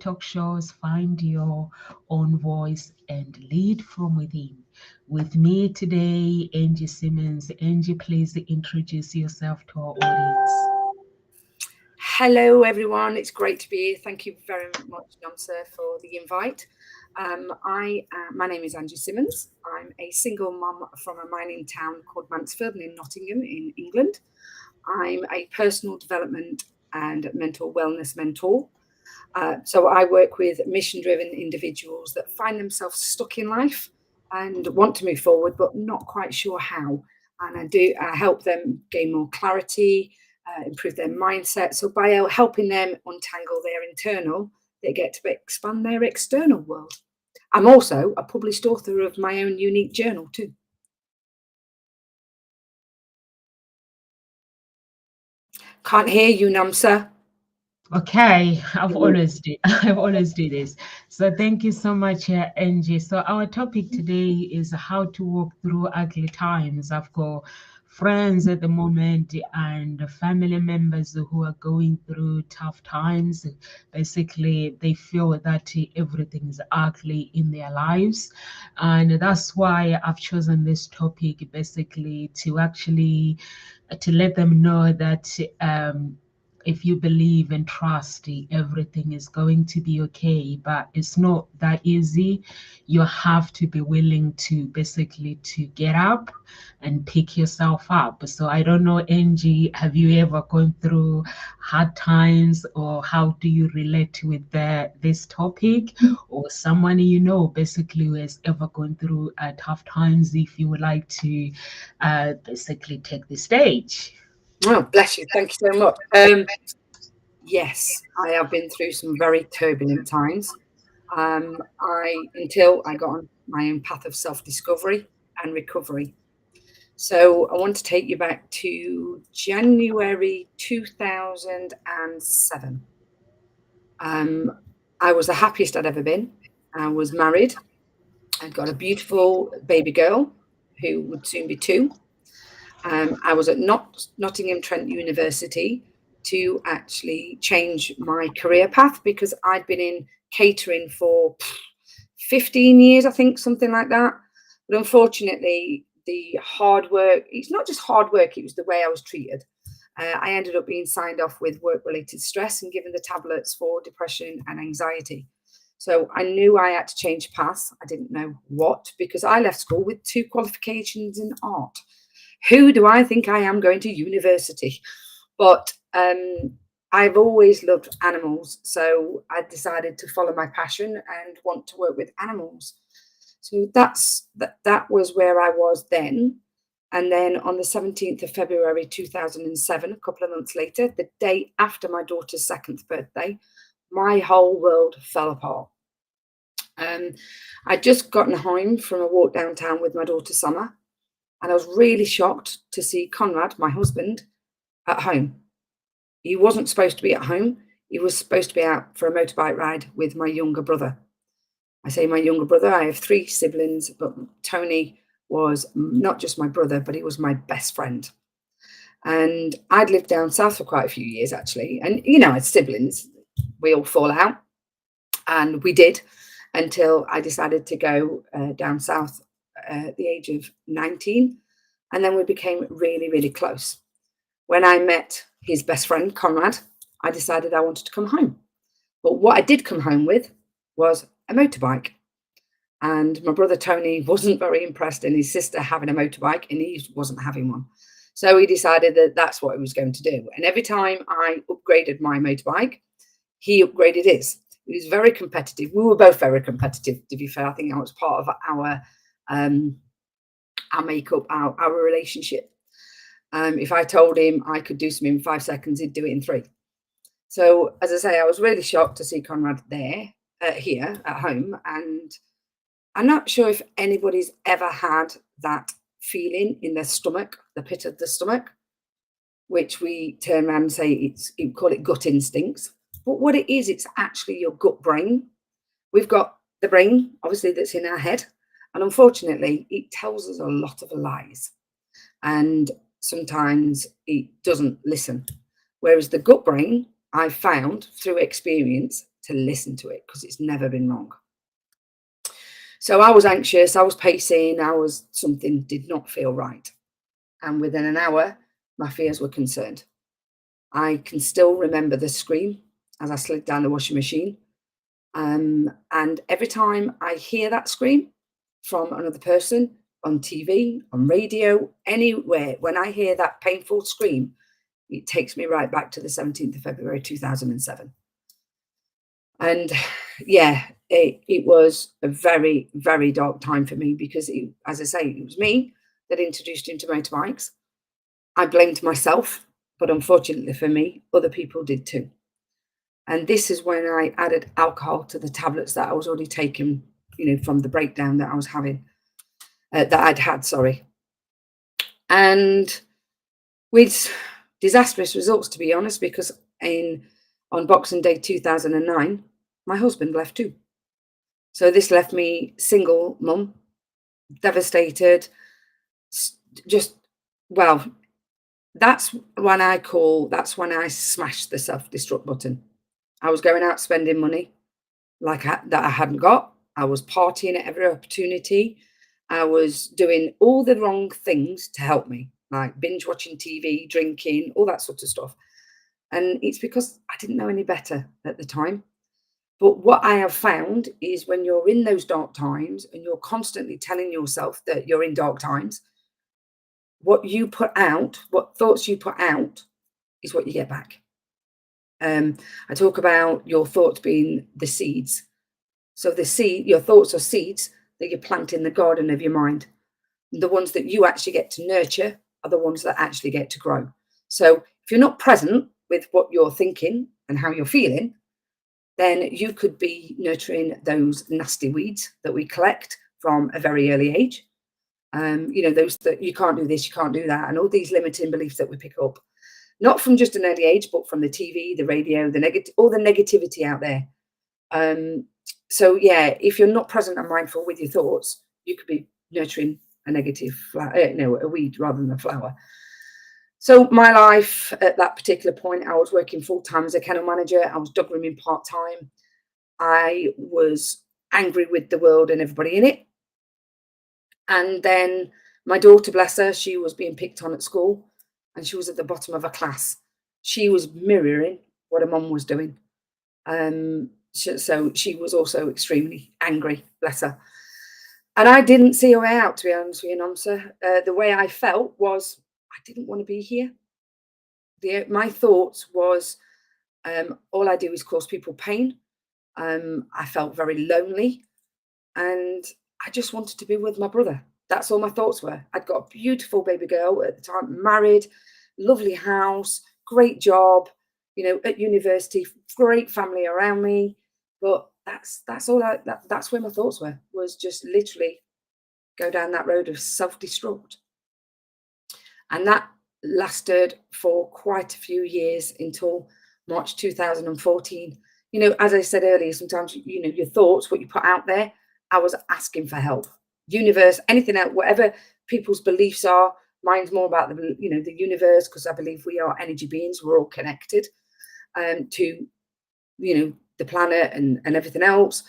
talk shows, find your own voice and lead from within. With me today, Angie Simmons. Angie, please introduce yourself to our audience. Hello, everyone. It's great to be here. Thank you very much, Namsa, for the invite. My name is Angie Simmons. I'm a single mum from a mining town called Mansfield in Nottingham in England. I'm a personal development and mental wellness mentor. So I work with mission-driven individuals that find themselves stuck in life and want to move forward, but not quite sure how. And I help them gain more clarity, improve their mindset. So by helping them untangle their internal, they get to expand their external world. I'm also a published author of my own unique journal too. Can't hear you, Namsa. Okay, I've always do this. So thank you so much, Angie. So our topic today is how to walk through ugly times. I've got friends at the moment and family members who are going through tough times. Basically, they feel that everything is ugly in their lives, and that's why I've chosen this topic basically to actually to let them know that. If you believe and trust, everything is going to be okay, but it's not that easy. You have to be willing to basically to get up and pick yourself up. So I don't know, Angie, have you ever gone through hard times, or how do you relate with this topic, or someone you know basically who has ever gone through tough times? If you would like to basically take the stage. Oh, bless you. Thank you so much. Yes, I have been through some very turbulent times. Until I got on my own path of self-discovery and recovery. So I want to take you back to January 2007. Um, I was the happiest I'd ever been. I was married. I'd got a beautiful baby girl who would soon be two. I was at Nottingham Trent University to actually change my career path because I'd been in catering for 15 years, I think, something like that. But unfortunately, the hard work, it's not just hard work, it was the way I was treated. I ended up being signed off with work related stress and given the tablets for depression and anxiety. So I knew I had to change paths. I didn't know what because I left school with two qualifications in art. Who do I think I am going to university? But I've always loved animals, so I decided to follow my passion and want to work with animals. So that was where I was then. And then on the 17th of February 2007, a couple of months later, the day after my daughter's second birthday, my whole world fell apart. Um, I'd just gotten home from a walk downtown with my daughter Summer, and I was really shocked to see Conrad, my husband, at home. He wasn't supposed to be at home. He was supposed to be out for a motorbike ride with my younger brother. I say my younger brother, I have three siblings, but Tony was not just my brother, but he was my best friend. And I'd lived down south for quite a few years, actually. And, as siblings, we all fall out. And we did until I decided to go down south at the age of 19. And then we became really, really close. When I met his best friend, Conrad, I decided I wanted to come home. But what I did come home with was a motorbike. And my brother Tony wasn't very impressed in his sister having a motorbike, and he wasn't having one. So he decided that that's what he was going to do. And every time I upgraded my motorbike, he upgraded his. He was very competitive. We were both very competitive, to be fair. I think that was part of our makeup, our relationship. If I told him I could do something in 5 seconds, he'd do it in three. So, as I say, I was really shocked to see Conrad here at home. And I'm not sure if anybody's ever had that feeling in their stomach, the pit of the stomach, which we turn around and say we call it gut instincts. But what it is, it's actually your gut brain. We've got the brain, obviously, that's in our head. And unfortunately, it tells us a lot of lies. And sometimes it doesn't listen. Whereas the gut brain, I found through experience, to listen to it, because it's never been wrong. So I was anxious, I was pacing, something did not feel right. And within an hour, my fears were concerned. I can still remember the scream as I slid down the washing machine. And every time I hear that scream from another person on TV, on radio, anywhere, when I hear that painful scream, it takes me right back to the 17th of February 2007. And yeah, it was a very, very dark time for me, because, as I say, it was me that introduced him to motorbikes. I blamed myself, but unfortunately for me, other people did too. And this is when I added alcohol to the tablets that I was already taking, from the breakdown that I was having, that I'd had, sorry. And with disastrous results, to be honest, because on Boxing Day 2009, my husband left too. So this left me single mum, devastated, that's when I smashed the self-destruct button. I was going out spending money that I hadn't got. I was partying at every opportunity. I was doing all the wrong things to help me, like binge watching TV, drinking, all that sort of stuff. And it's because I didn't know any better at the time. But what I have found is, when you're in those dark times and you're constantly telling yourself that you're in dark times, what thoughts you put out is what you get back. I talk about your thoughts being the seeds. So your thoughts are seeds that you plant in the garden of your mind. The ones that you actually get to nurture are the ones that actually get to grow. So if you're not present with what you're thinking and how you're feeling, then you could be nurturing those nasty weeds that we collect from a very early age. Those that you can't do this, you can't do that, and all these limiting beliefs that we pick up, not from just an early age, but from the TV, the radio, all the negativity out there. So yeah, if you're not present and mindful with your thoughts, you could be nurturing a negative a weed rather than a flower. So my life at that particular point, I was working full-time as a kennel manager. I was dog grooming part-time. I was angry with the world and everybody in it. And then my daughter, bless her, she was being picked on at school, and she was at the bottom of her class. She was mirroring what her mum was doing. So she was also extremely angry, bless her. And I didn't see a way out, to be honest with you, Nomsa. The way I felt was, I didn't want to be here. My thoughts was, all I do is cause people pain. I felt very lonely, and I just wanted to be with my brother. That's all my thoughts were. I'd got a beautiful baby girl at the time, married, lovely house, great job, at university, great family around me. But that's all. That's where my thoughts were, was just literally go down that road of self-destruct. And that lasted for quite a few years until March 2014. As I said earlier, sometimes, your thoughts, what you put out there, I was asking for help. Universe, anything else, whatever people's beliefs are. Mine's more about the universe, because I believe we are energy beings. We're all connected to, the planet and everything else.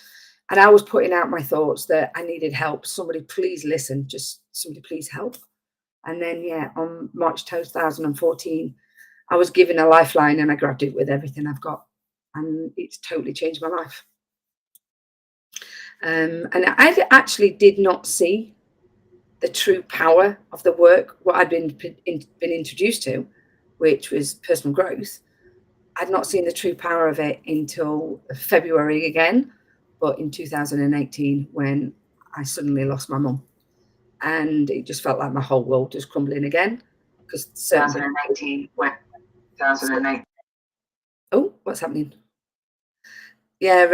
And I was putting out my thoughts that I needed help. Somebody please listen. Just somebody please help. And then, on March 2014, I was given a lifeline, and I grabbed it with everything I've got. And it's totally changed my life. And I actually did not see the true power of the work, what I'd been introduced to, which was personal growth. I'd not seen the true power of it until February again, but in 2018, when I suddenly lost my mum. And it just felt like my whole world was crumbling again. Because 2018, when 2008. Oh, what's happening? Yeah,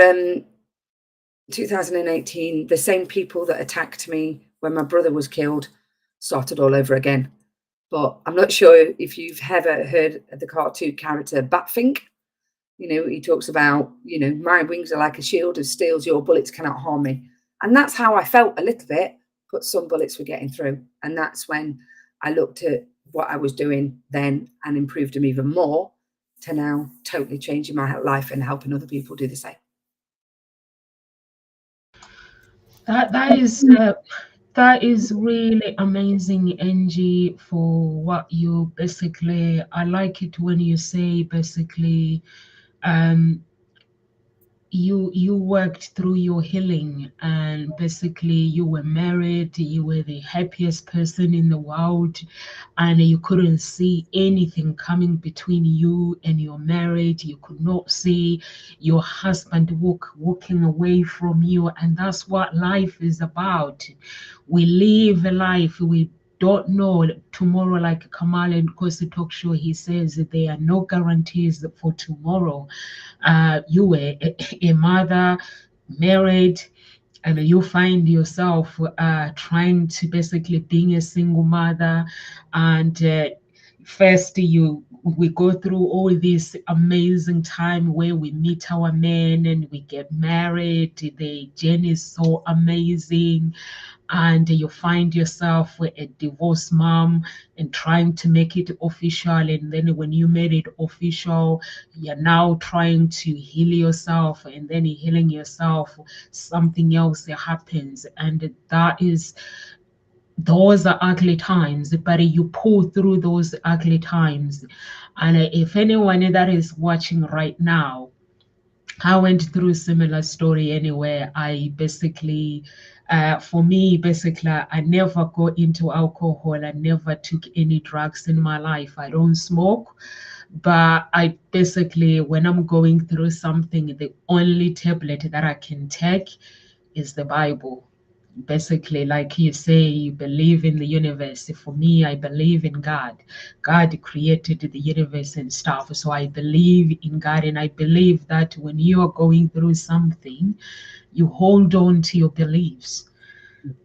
2018, the same people that attacked me when my brother was killed started all over again. But I'm not sure if you've ever heard of the cartoon character Batfink. He talks about, my wings are like a shield of steel, your bullets cannot harm me. And that's how I felt a little bit, but some bullets were getting through. And that's when I looked at what I was doing then and improved them even more, to now totally changing my life and helping other people do the same. That is really amazing, Angie, for what you basically. I like it when you say basically, um, you worked through your healing, and basically you were married, you were the happiest person in the world, and you couldn't see anything coming between you and your marriage. You could not see your husband walking away from you, and that's what life is about. We live a life, we don't know tomorrow. Like Kamal and Kosi Talk Show, he says that there are no guarantees for tomorrow. You were a mother, married, and you find yourself trying to basically being a single mother, and first we go through all this amazing time where we meet our men and we get married. The journey is so amazing, and you find yourself a divorced mom and trying to make it official. And then when you made it official, you're now trying to heal yourself, and then healing yourself, something else happens. And those are ugly times, but you pull through those ugly times. And if anyone that is watching right now, I went through similar story anyway. I basically, for me, basically, I never go into alcohol. I never took any drugs in my life. I don't smoke, but I basically, when I'm going through something, the only tablet that I can take is the Bible. Basically, like you say, you believe in the universe. For me, I believe in God. God created the universe and stuff. So I believe in God, and I believe that when you are going through something, you hold on to your beliefs,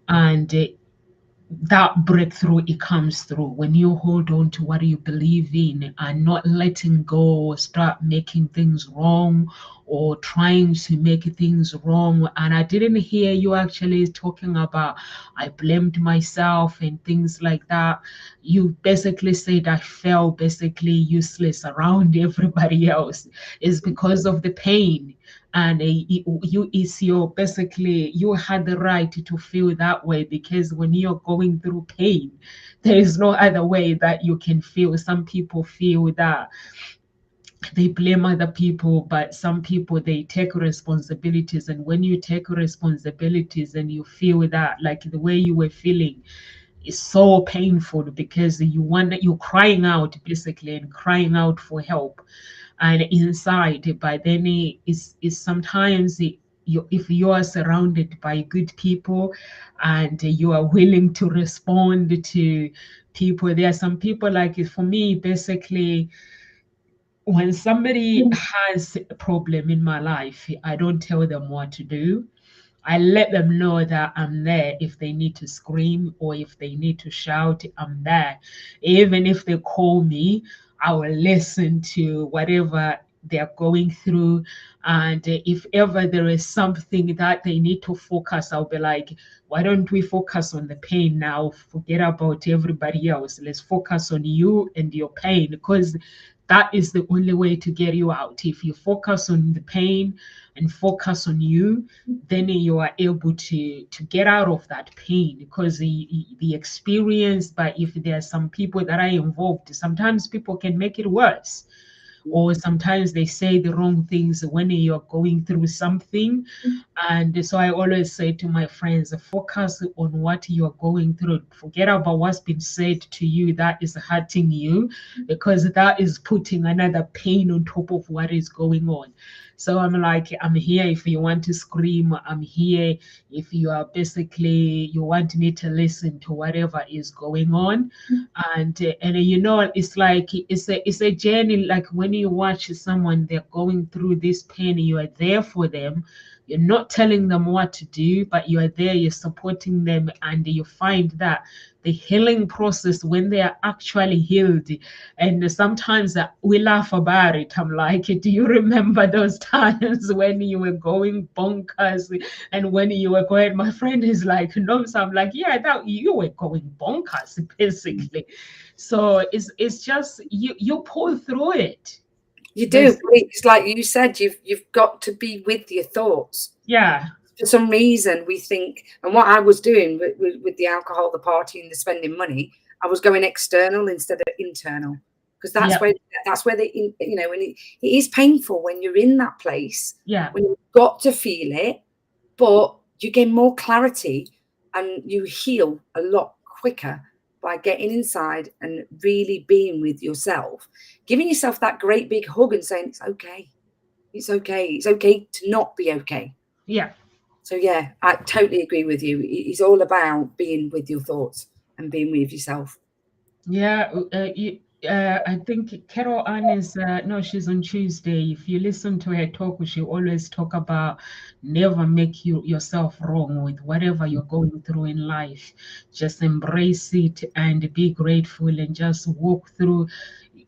and that breakthrough, it comes through when you hold on to what you believe in and not letting go or start making things wrong or trying to make things wrong. And I didn't hear you actually talking about I blamed myself and things like that. You basically said I felt basically useless around everybody else is because of the pain. And you is your basically you had the right to feel that way, because when you're going through pain, there is no other way that you can feel. Some people feel that they blame other people, but some people, they take responsibilities. And when you take responsibilities and you feel that, like the way you were feeling, is so painful, because you're crying out basically and crying out for help, and inside. But then it's sometimes if you are surrounded by good people and you are willing to respond to people. There are some people, like for me basically, when somebody has a problem in my life, I don't tell them what to do. I let them know that I'm there. If they need to scream or if they need to shout, I'm there. Even if they call me, I will listen to whatever they're going through. And if ever there is something that they need to focus, I'll be like, why don't we focus on the pain now? Forget about everybody else. Let's focus on you and your pain, because that is the only way to get you out. If you focus on the pain and focus on you, then you are able to get out of that pain, because the experience. But if there are some people that are involved, sometimes people can make it worse, or sometimes they say the wrong things when you're going through something. And so I always say to my friends, focus on what you're going through. Forget about what's been said to you that is hurting you, because that is putting another pain on top of what is going on. So I'm like, I'm here if you want to scream. I'm here if you are basically, you want me to listen to whatever is going on. And it's like it's a journey. Like when you watch someone, they're going through this pain, you are there for them. You're not telling them what to do, but you are there, you're supporting them, and you find that the healing process, when they are actually healed, and sometimes we laugh about it. I'm like, do you remember those times when you were going bonkers, and when you were going, my friend is like, no. So I'm like, yeah, that you were going bonkers basically. So it's just you pull through it. You do. Basically. It's like you said, you've got to be with your thoughts. Yeah. for some reason we think, and what I was doing with the alcohol, the party, and the spending money, I was going external instead of internal, because Yeah. that's where they, you know, and it is painful when you're in that place, Yeah. when you've got to feel it, but you gain more clarity and you heal a lot quicker by getting inside and really being with yourself, giving yourself that great big hug and saying, it's okay. It's okay. It's okay to not be okay. Yeah. So yeah, I totally agree with you. It's all about being with your thoughts and being with yourself. Yeah, I think Carol Ann is no, she's on Tuesday. If you listen to her talk, she always talk about never make yourself wrong with whatever you're going through in life. Just embrace it and be grateful and just walk through.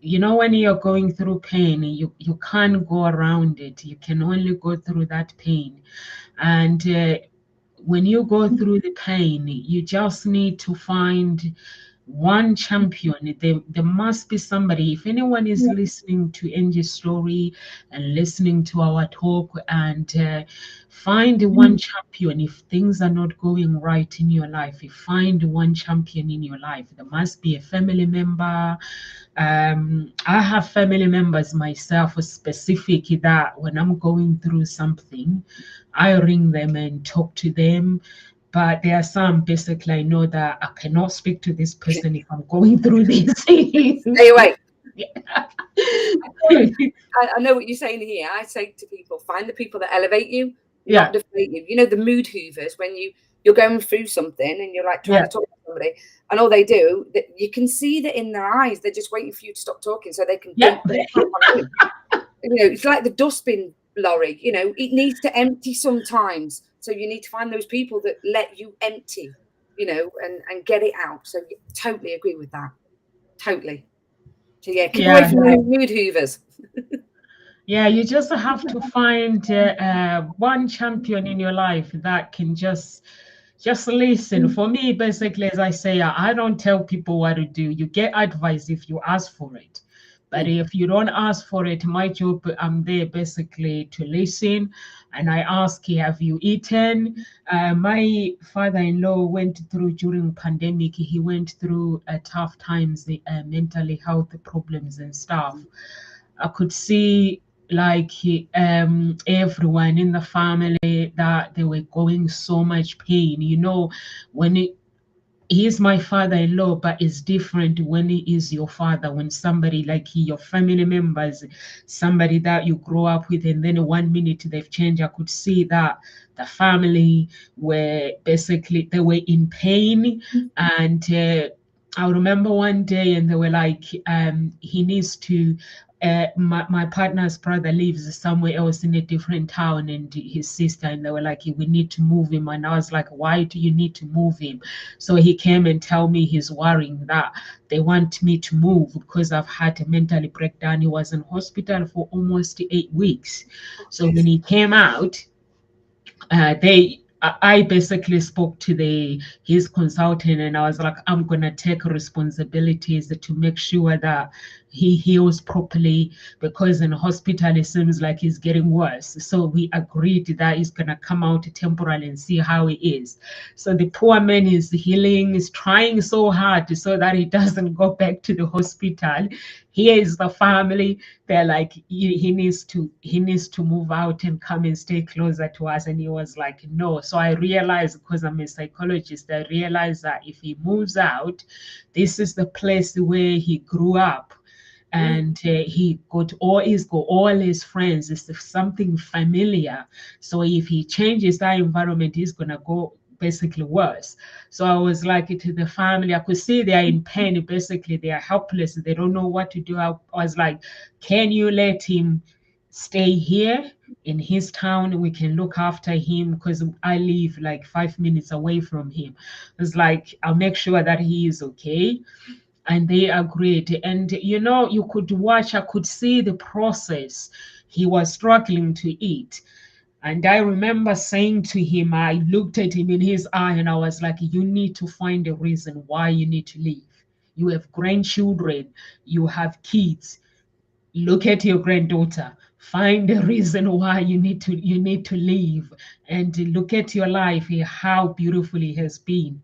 You know, when you're going through pain, you can't go around it. You can only go through that pain. And when you go through the pain, you just need to find one champion. There must be somebody. If anyone is listening to Angie's story and listening to our talk, and find one champion. If things are not going right in your life, you find one champion in your life. There must be a family member. I have family members myself, specific that when I'm going through something, I ring them and talk to them. But there are some, basically, I know that I cannot speak to this person if I'm going through this. Stay away. I know what you're saying here. I say to people, find the people that elevate you, not deflate you. You know, the mood hoovers, when you're going through something and you're like trying to talk to somebody, and all they do, you can see that in their eyes, they're just waiting for you to stop talking so they can dump their crap on you. You know, it's like the dustbin lorry, you know, it needs to empty sometimes. So you need to find those people that let you empty, you know, and get it out. So totally agree with that. Totally. So yeah, keep away from the mood hoovers. Yeah, you just have to find one champion in your life that can just listen. For me, basically, as I say, I don't tell people what to do. You get advice if you ask for it. But if you don't ask for it, my job, I'm there basically to listen. And I ask, have you eaten? My father-in-law went through, during pandemic, he went through tough times, mental health problems and stuff. I could see like everyone in the family that they were going so much pain. You know, when he's my father-in-law, but it's different when he is your father. When somebody like your family members, somebody that you grow up with, and then 1 minute they've changed. I could see that the family were basically, they were in pain. And I remember one day, and they were like, he needs to. My partner's brother lives somewhere else in a different town, and his sister, and they were like, we need to move him. And I was like, why do you need to move him? So he came and tell me he's worrying that they want me to move because I've had a mental breakdown. He was in hospital for almost 8 weeks. So when he came out, I basically spoke to his consultant, and I was like, I'm gonna take responsibilities to make sure that he heals properly, because in hospital it seems like he's getting worse. So we agreed that he's gonna come out temporarily and see how he is. So the poor man is healing, is trying so hard so that he doesn't go back to the hospital. Here is the family. They're like, he needs to move out and come and stay closer to us. And he was like, no. So I realized, because I'm a psychologist, I realized that if he moves out, this is the place where he grew up. And he got all his friends. It's something familiar. So if he changes that environment, he's gonna go basically worse. So I was like, to the family, I could see they're in pain. Basically, they are helpless. They don't know what to do. I was like, can you let him stay here in his town? We can look after him, because I live like 5 minutes away from him. It's like, I'll make sure that he is okay. And they agreed. And you know, you could watch, I could see the process. He was struggling to eat. And I remember saying to him, I looked at him in his eye, and I was like, you need to find a reason why you need to leave. You have grandchildren, you have kids. Look at your granddaughter. find a reason why you need to leave, and look at your life, how beautiful it has been.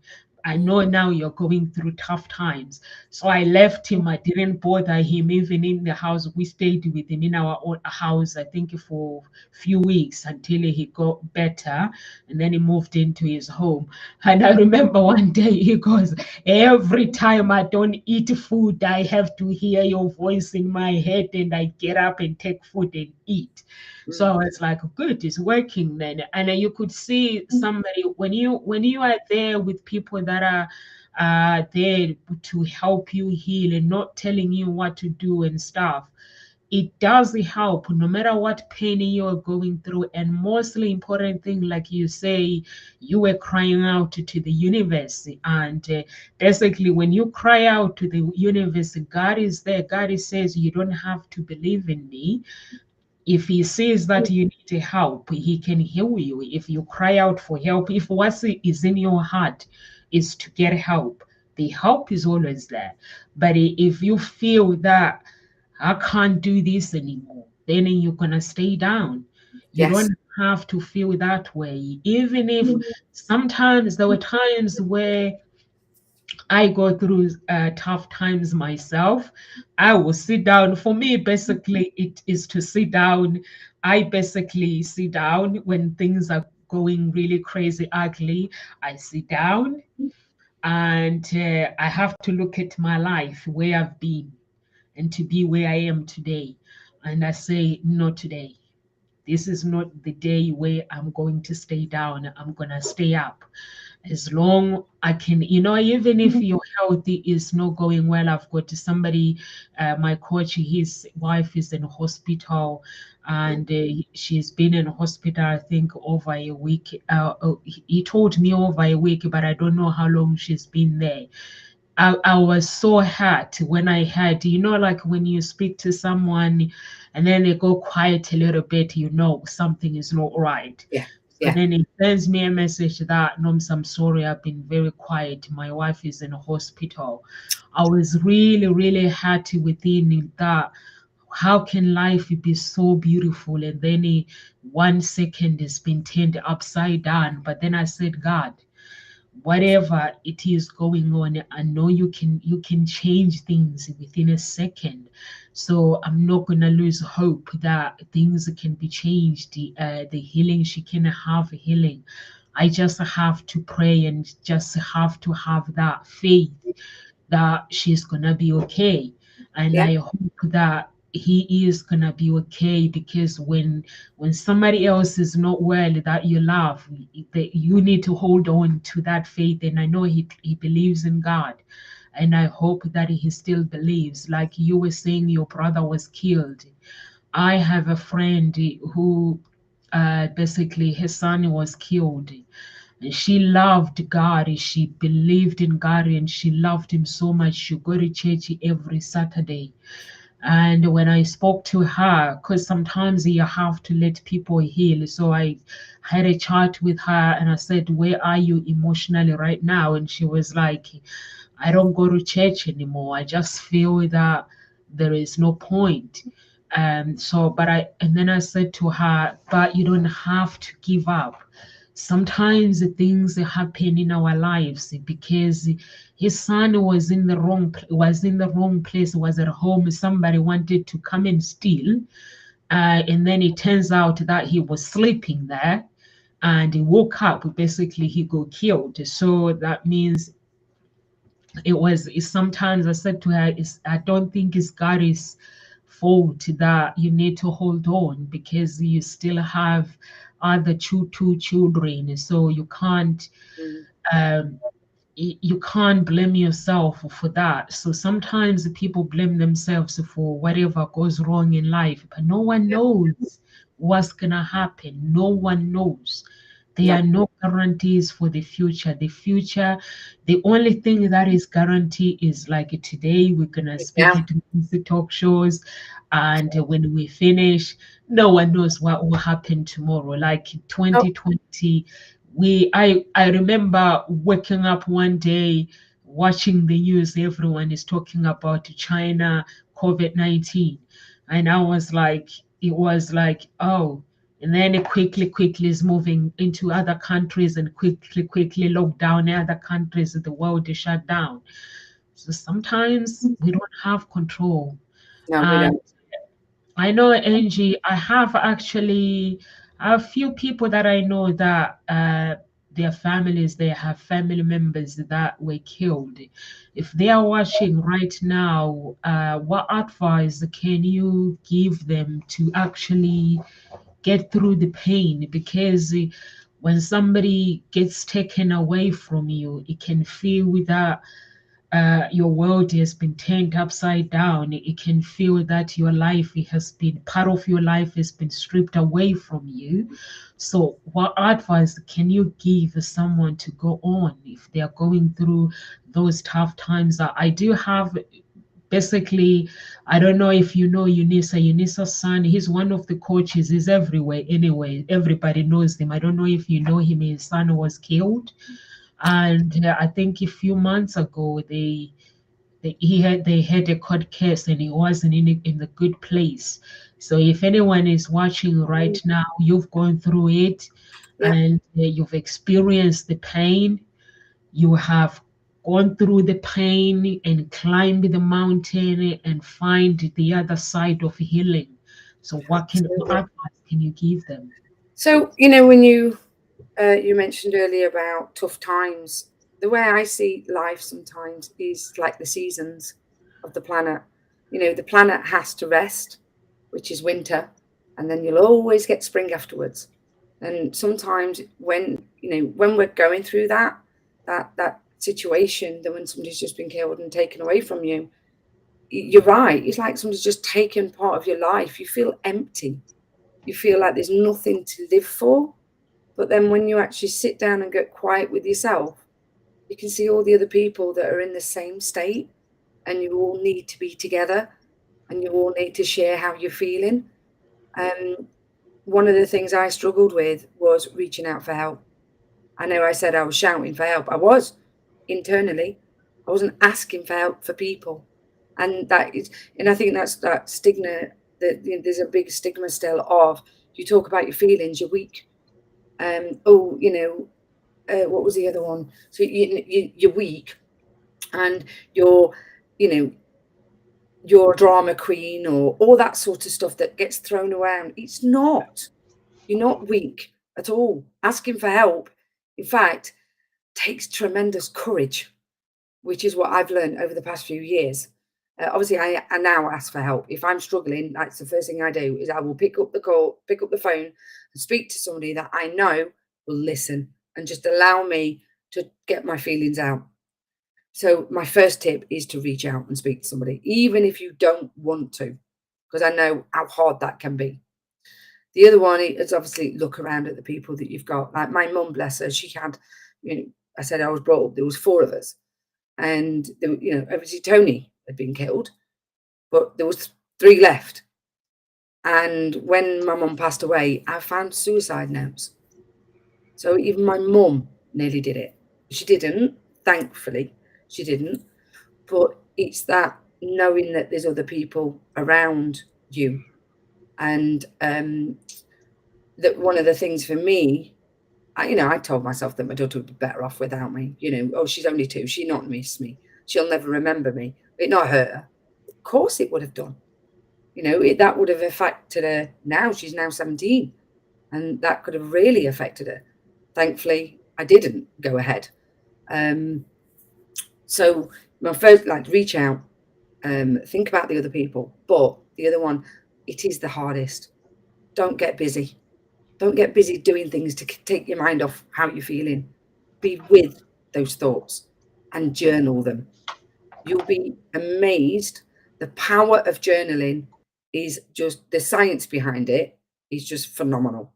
I know now you're going through tough times. So I left him. I didn't bother him even in the house. We stayed with him in our own house, I think, for a few weeks until he got better. And then he moved into his home. And I remember one day he goes, every time I don't eat food, I have to hear your voice in my head, and I get up and take food and eat. So I was like, good, it's working then. And then you could see somebody when you are there with people that are there to help you heal and not telling you what to do and stuff. It does help no matter what pain you are going through. And mostly important thing, like you say, you were crying out to the universe. And basically, when you cry out to the universe, God is there. God says, you don't have to believe in me. If he sees that you need help, he can heal you. If you cry out for help, if what is in your heart is to get help, the help is always there. But if you feel that I can't do this anymore, then you're gonna stay down. You Yes. don't have to feel that way. Even if sometimes there were times where I go through tough times myself, I will sit down. For me, basically, it is to sit down. I basically sit down when things are going really crazy, ugly. I sit down and I have to look at my life, where I've been, and to be where I am today. And I say, not today. This is not the day where I'm going to stay down. I'm going to stay up as long I can, even if your health is not going well. I've got somebody, my coach, his wife is in hospital, and she's been in hospital, I think, over a week. He told me over a week, but I don't know how long she's been there. I was so hurt when I heard, like when you speak to someone and then they go quiet a little bit, something is not right. Yeah. So Yeah. then he sends me a message that, Noms, I'm sorry, I've been very quiet. My wife is in a hospital. I was really, really hurt within that. How can life be so beautiful? And then 1 second has been turned upside down. But then I said, God, whatever it is going on, I know you can change things within a second. So I'm not gonna lose hope that things can be changed. The healing, she can have healing. I just have to pray and just have to have that faith that she's gonna be okay. And Yeah. I hope that he is gonna be okay, because when somebody else is not well that you love, that you need to hold on to that faith. And I know he believes in God. And I hope that he still believes. Like you were saying, your brother was killed. I have a friend who basically his son was killed. And she loved God. She believed in God and she loved him so much. She go to church every Saturday. And when I spoke to her, because sometimes you have to let people heal. So I had a chat with her and I said, where are you emotionally right now? And she was like, I don't go to church anymore. I just feel that there is no point. And then I said to her, but you don't have to give up. Sometimes things happen in our lives because his son was in the wrong place, was at home. Somebody wanted to come and steal, and then it turns out that he was sleeping there, and he woke up. Basically, he got killed. So that means sometimes I said to her, I don't think it's God's fault that you need to hold on, because you still have other two children. So Mm. um, you can't blame yourself for that. So sometimes people blame themselves for whatever goes wrong in life, but no one Yeah. knows what's gonna happen. No one knows. There No. are no guarantees for the future. The only thing that is guaranteed is like today we're gonna speak Yeah. to the talk shows, and when we finish, no one knows what will happen tomorrow. Like No. 2020, I remember waking up one day watching the news. Everyone is talking about China COVID-19, and I was like, it was like, oh, and then it quickly is moving into other countries and quickly locked down in other countries. The world is shut down. So sometimes we don't have control. No, we And don't. I know, Angie, I have actually a few people that I know that their families, they have family members that were killed. If they are watching right now, what advice can you give them to actually get through the pain? Because when somebody gets taken away from you, it can feel that your world has been turned upside down. It can feel that your life has been, part of your life has been stripped away from you. So, what advice can you give someone to go on if they are going through those tough times? I do have, basically, I don't know if you know Eunice's son. He's one of the coaches. He's everywhere anyway. Everybody knows him. I don't know if you know him. His son was killed. And I think a few months ago, they had a court case, and he wasn't in a good place. So if anyone is watching right now, you've gone through it, Yeah. and you've experienced the pain. You have gone through the pain and climbed the mountain and find the other side of healing. So what Absolutely. advice can you give them? So, you know, when you mentioned earlier about tough times, the way I see life sometimes is like the seasons of the planet. You know, the planet has to rest, which is winter, and then you'll always get spring afterwards. And sometimes when we're going through that situation, that when somebody's just been killed and taken away from you, you're right. It's like somebody's just taken part of your life. You feel empty. You feel like there's nothing to live for. But then when you actually sit down and get quiet with yourself, you can see all the other people that are in the same state, and you all need to be together, and you all need to share how you're feeling. One of the things I struggled with was reaching out for help. I know I said I was shouting for help. I was internally. I wasn't asking for help for people. And I think that's that stigma, that there's a big stigma still of, you talk about your feelings, you're weak. Oh, what was the other one? So you're weak, and you're, you know, you're a drama queen, or all that sort of stuff that gets thrown around. It's not. You're not weak at all. Asking for help, in fact, takes tremendous courage, which is what I've learned over the past few years. Obviously, I now ask for help. If I'm struggling, that's the first thing I do, is I will pick up the phone, and speak to somebody that I know will listen and just allow me to get my feelings out. So my first tip is to reach out and speak to somebody, even if you don't want to, because I know how hard that can be. The other one is obviously look around at the people that you've got. Like my mum, bless her, she had, I said I was brought up, there was four of us, and obviously Tony had been killed, but there was three left. And when my mum passed away, I found suicide notes. So even my mum nearly did it. She didn't, thankfully, she didn't. But it's that knowing that there's other people around you, and that one of the things for me, I told myself that my daughter would be better off without me. Oh, she's only 2. She'll not miss me. She'll never remember me. But not her. Of course it would have done. That would have affected her now. She's now 17. And that could have really affected her. Thankfully, I didn't go ahead. So my first, like, reach out, think about the other people. But the other one, it is the hardest. Don't get busy. Don't get busy doing things to take your mind off how you're feeling. Be with those thoughts and journal them. You'll be amazed. The power of journaling is just, the science behind it is just phenomenal.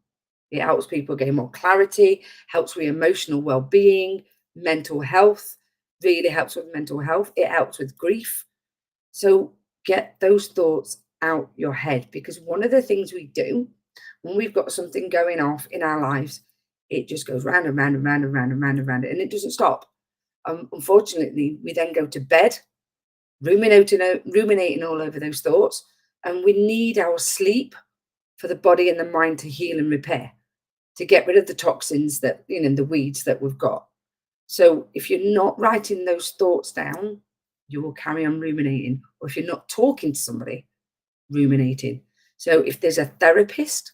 It helps people gain more clarity, helps with emotional well-being, mental health, really helps with mental health. It helps with grief. So get those thoughts out your head, because one of the things we do when we've got something going off in our lives, it just goes round and round and round and round and round and round, and it doesn't stop. Unfortunately, we then go to bed ruminating all over those thoughts, and we need our sleep for the body and the mind to heal and repair, to get rid of the toxins that, the weeds that we've got. So if you're not writing those thoughts down, you will carry on ruminating. Or if you're not talking to somebody, ruminating. So if there's a therapist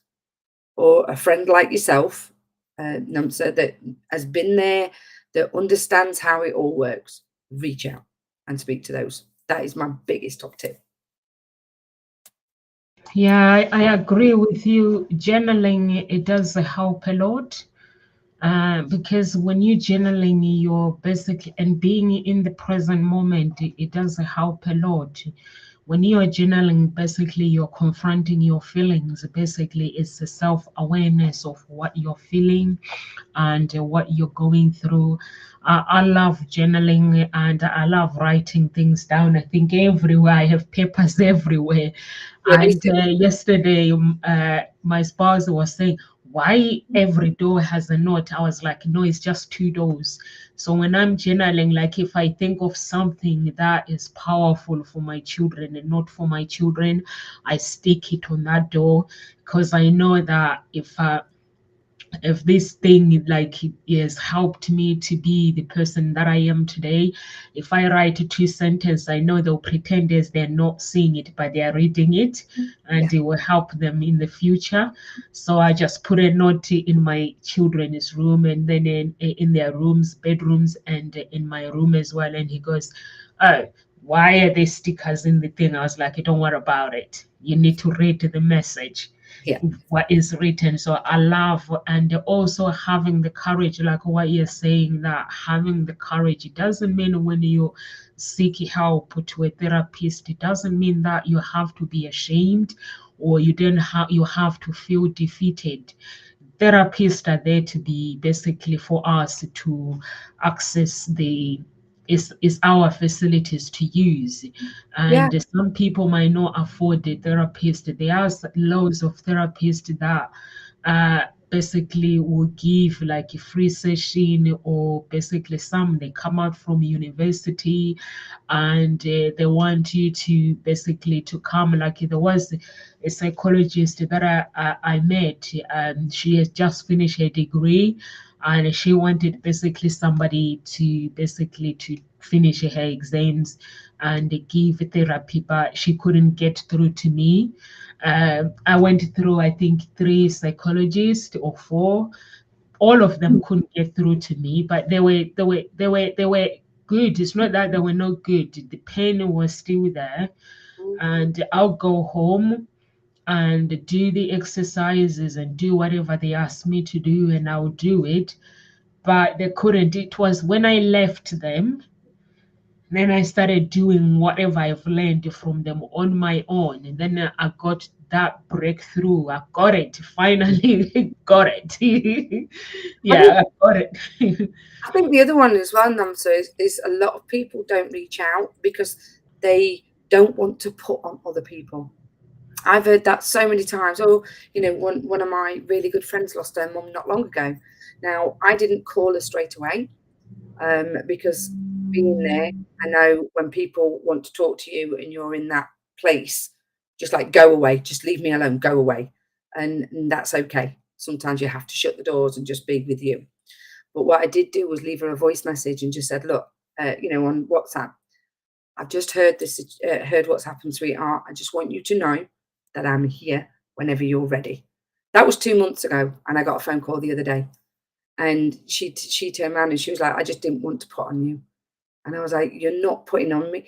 or a friend like yourself, Namsa, that has been there, that understands how it all works, reach out and speak to those. That is my biggest top tip. Yeah, I agree with you. Journaling, it does help a lot. Because when you're journaling, you're basically, and being in the present moment, it does help a lot. When you are journaling, basically you're confronting your feelings. Basically, it's a self-awareness of what you're feeling and what you're going through. I love journaling and I love writing things down. I think everywhere I have papers everywhere. Yeah, And yesterday, my spouse was saying, why every door has a note? I was like, no, it's just 2 doors. So when I'm journaling, like if I think of something that is powerful for my children and not for my children, I stick it on that door, because I know that if this thing like has helped me to be the person that I am today, if I write 2 sentences, I know they'll pretend as they're not seeing it, but they're reading it, and it will help them in the future. So I just put a note in my children's room, and then in their rooms, bedrooms, and in my room as well. And he goes, oh, why are there stickers in the thing? I was like, don't worry about it. You need to read the message. Yeah. What is written. So I love, and also having the courage, like what you're saying, that having the courage, it doesn't mean when you seek help to a therapist, it doesn't mean that you have to be ashamed or you have to feel defeated. Therapists are there to be basically for us to access the is our facilities to use, and some people might not afford the therapist. There are loads of therapists that basically will give like a free session, or basically some they come out from university and they want you to basically to come. Like there was a psychologist that I met, and she has just finished her degree, and she wanted basically somebody to basically to finish her exams and give therapy, but she couldn't get through to me. I went through, I think, 3 psychologists or 4. All of them couldn't get through to me, but they were good. It's not that they were not good. The pain was still there, and I'll go home and do the exercises and do whatever they asked me to do, and I'll do it. But they couldn't. It was when I left them, then I started doing whatever I've learned from them on my own. And then I got that breakthrough. I got it. Finally got it. Yeah, I got it. I think the other one as well, Namsa, is a lot of people don't reach out because they don't want to put on other people. I've heard that so many times. Oh, one of my really good friends lost her mum not long ago. Now, I didn't call her straight away because being there, I know when people want to talk to you and you're in that place, just like go away, just leave me alone, go away. And that's okay. Sometimes you have to shut the doors and just be with you. But what I did do was leave her a voice message and just said, look, on WhatsApp, I've just heard this, heard what's happened, sweetheart. I just want you to know that I'm here whenever you're ready. That was 2 months ago, and I got a phone call the other day. And she turned around and she was like, I just didn't want to put on you. And I was like, you're not putting on me.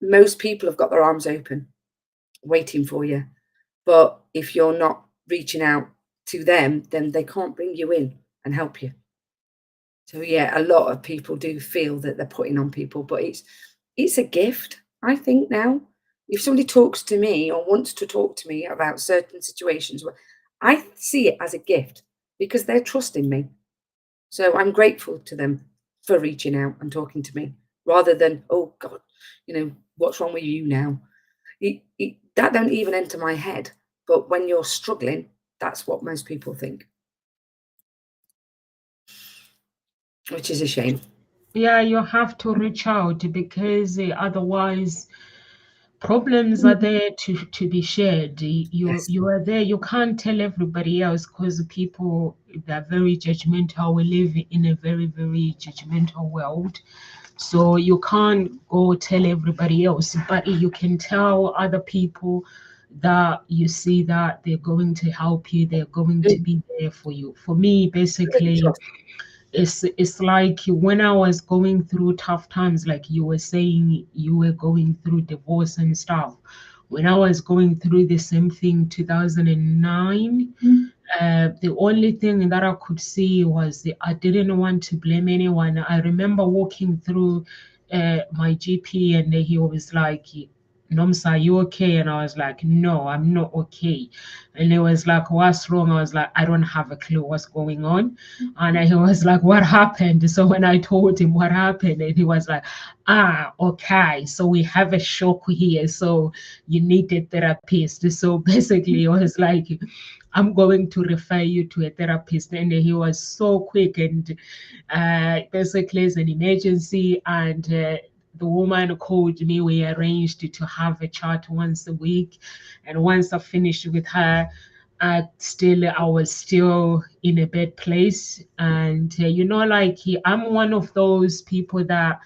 Most people have got their arms open, waiting for you. But if you're not reaching out to them, then they can't bring you in and help you. So yeah, a lot of people do feel that they're putting on people, but it's a gift, I think now. If somebody talks to me or wants to talk to me about certain situations, I see it as a gift because they're trusting me. So I'm grateful to them for reaching out and talking to me rather than, oh God, what's wrong with you now? That don't even enter my head. But when you're struggling, that's what most people think, which is a shame. Yeah, you have to reach out because otherwise problems are there to be shared. You are there. You can't tell everybody else because people, they're very judgmental. We live in a very, very judgmental world. So you can't go tell everybody else, but you can tell other people that you see that they're going to help you, they're going to be there for you. For me, basically, it's like when I was going through tough times, like you were saying, you were going through divorce and stuff. When I was going through the same thing, 2009, the only thing that I could see was I didn't want to blame anyone. I remember walking through my GP and he was like, Nomsa, are you okay? And I was like, no, I'm not okay. And he was like, what's wrong? I was like, I don't have a clue what's going on. And he was like, what happened? So when I told him what happened, and he was like, okay, so we have a shock here. So you need a therapist. So basically, it was like, I'm going to refer you to a therapist. And he was so quick, and basically it's an emergency. And the woman called me. We arranged to have a chat once a week. And once I finished with her, I was still in a bad place. And like I'm one of those people that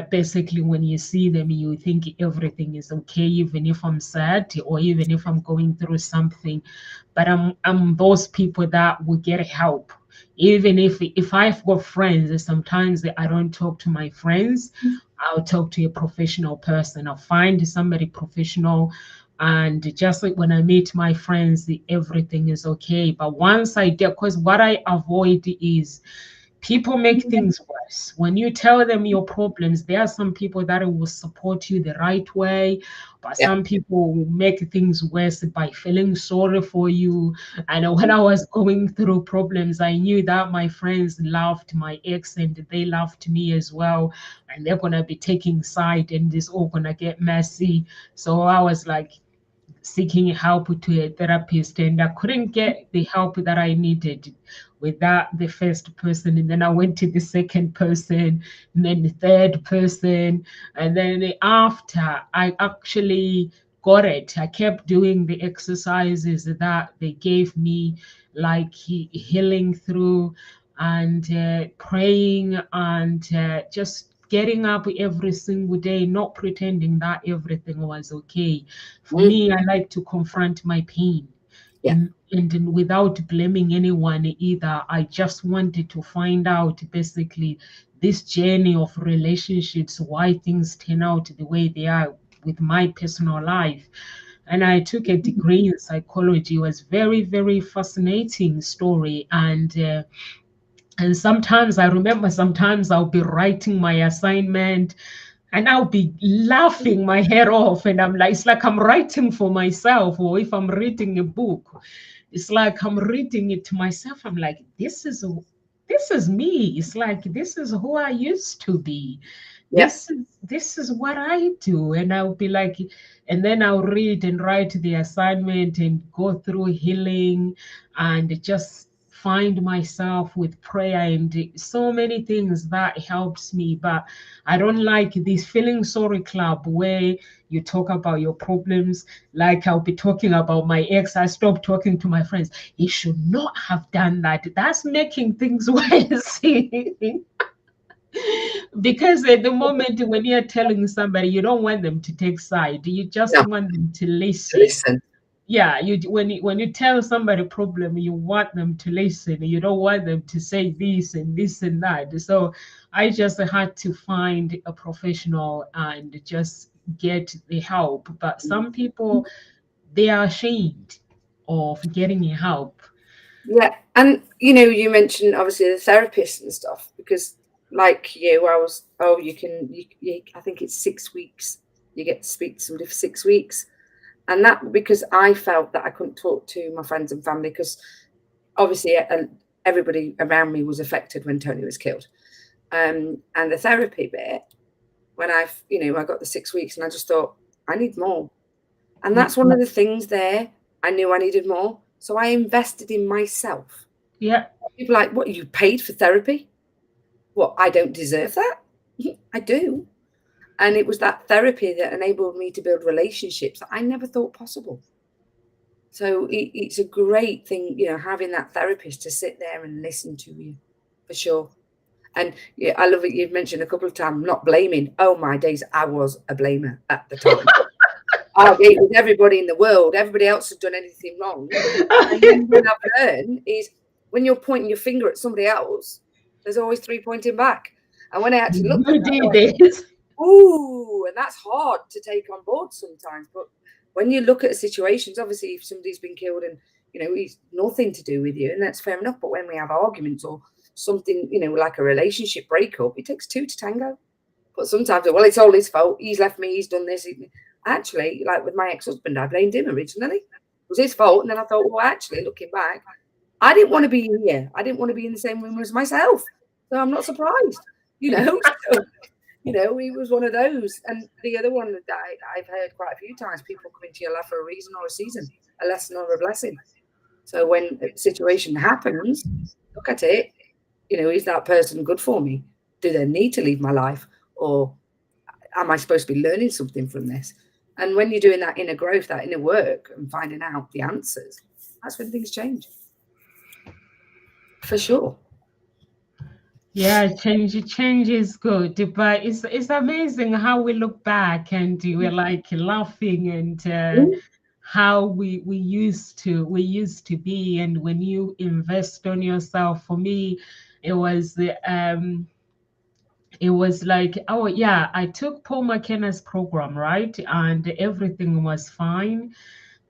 basically when you see them you think everything is okay, even if I'm sad or even if I'm going through something. But I'm those people that will get help. Even if I've got friends, sometimes I don't talk to my friends. I'll talk to a professional person. I'll find somebody professional. And just like when I meet my friends, everything is okay. But once I get, because what I avoid is people make things worse. When you tell them your problems, there are some people that will support you the right way, but some people will make things worse by feeling sorry for you. And when I was going through problems, I knew that my friends loved my ex and they loved me as well. And they're going to be taking side and it's all going to get messy. So I was like, seeking help to a therapist, and I couldn't get the help that I needed with the first person. And then I went to the second person, and then the third person. And then after I actually got it, I kept doing the exercises that they gave me, like healing through and praying and just getting up every single day, not pretending that everything was okay. For me, I like to confront my pain. And without blaming anyone either, I just wanted to find out basically this journey of relationships, why things turn out the way they are with my personal life. And I took a degree in psychology. It was very, very fascinating story. And sometimes I remember, sometimes I'll be writing my assignment and I'll be laughing my head off. And I'm like, it's like I'm writing for myself. Or if I'm reading a book, it's like I'm reading it to myself. I'm like, this is me. It's like, this is who I used to be. This is what I do. And I'll be like, and then I'll read and write the assignment and go through healing and just find myself with prayer and so many things that helps me. But I don't like this feeling sorry club where you talk about your problems. Like I'll be talking about my ex. I stopped talking to my friends. He should not have done that. That's making things worse. Because at the moment when you're telling somebody, you don't want them to take side. You just want them to listen. Yeah, when you tell somebody a problem, you want them to listen. You don't want them to say this and this and that. So I just had to find a professional and just get the help. But some people, they are ashamed of getting help. Yeah, and you mentioned obviously the therapist and stuff, because like you, I was, I think it's 6 weeks. You get to speak to somebody for 6 weeks. And that because I felt that I couldn't talk to my friends and family, because obviously everybody around me was affected when Tony was killed. And the therapy bit, when I got the 6 weeks, and I just thought, I need more. And that's one of the things there. I knew I needed more. So I invested in myself. Yeah. People are like, what, you paid for therapy? What, I don't deserve that? I do. And it was that therapy that enabled me to build relationships that I never thought possible. So it's a great thing, you know, having that therapist to sit there and listen to you, for sure. And yeah, I love it. You've mentioned a couple of times not blaming. Oh my days, I was a blamer at the time. It was everybody in the world. Everybody else had done anything wrong. And then what I've learned is when you're pointing your finger at somebody else, there's always three pointing back. And when I actually looked at that, ooh, and that's hard to take on board sometimes. But when you look at situations, obviously, if somebody's been killed and, you know, he's nothing to do with you, and that's fair enough. But when we have arguments or something, you know, like a relationship breakup, it takes two to tango. But sometimes, well, it's all his fault. He's left me. He's done this. Actually, like with my ex-husband, I blamed him originally. It was his fault. And then I thought, well, actually, looking back, I didn't want to be here. I didn't want to be in the same room as myself. So I'm not surprised, you know. So, you know, he was one of those. And the other one that I've heard quite a few times, people come into your life for a reason or a season, a lesson or a blessing. So when a situation happens, look at it, you know, is that person good for me? Do they need to leave my life? Or am I supposed to be learning something from this? And when you're doing that inner growth, that inner work and finding out the answers, that's when things change. For sure. Yeah, change is good, but it's amazing how we look back and we're like laughing and how we used to be. And when you invest on yourself, for me, it was like, oh yeah, I took Paul McKenna's program, right? And everything was fine.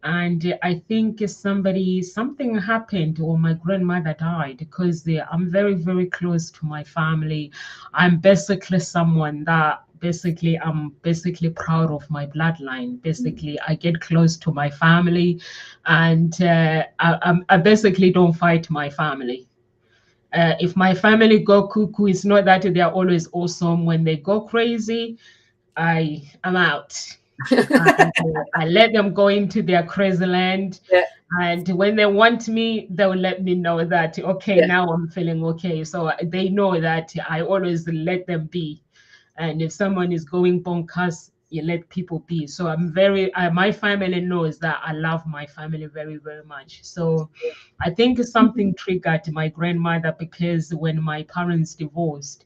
And I think something happened, or my grandmother died, because I'm very, very close to my family. I'm basically someone that I'm basically proud of my bloodline. Basically, I get close to my family, and I basically don't fight my family. If my family go cuckoo, it's not that they're always awesome. When they go crazy, I'm out. And I let them go into their crazy land. Yeah. And when they want me, they'll let me know that, okay, now I'm feeling okay. So they know that I always let them be. And if someone is going bonkers, you let people be. So my family knows that I love my family very, very much. So I think something triggered my grandmother, because when my parents divorced,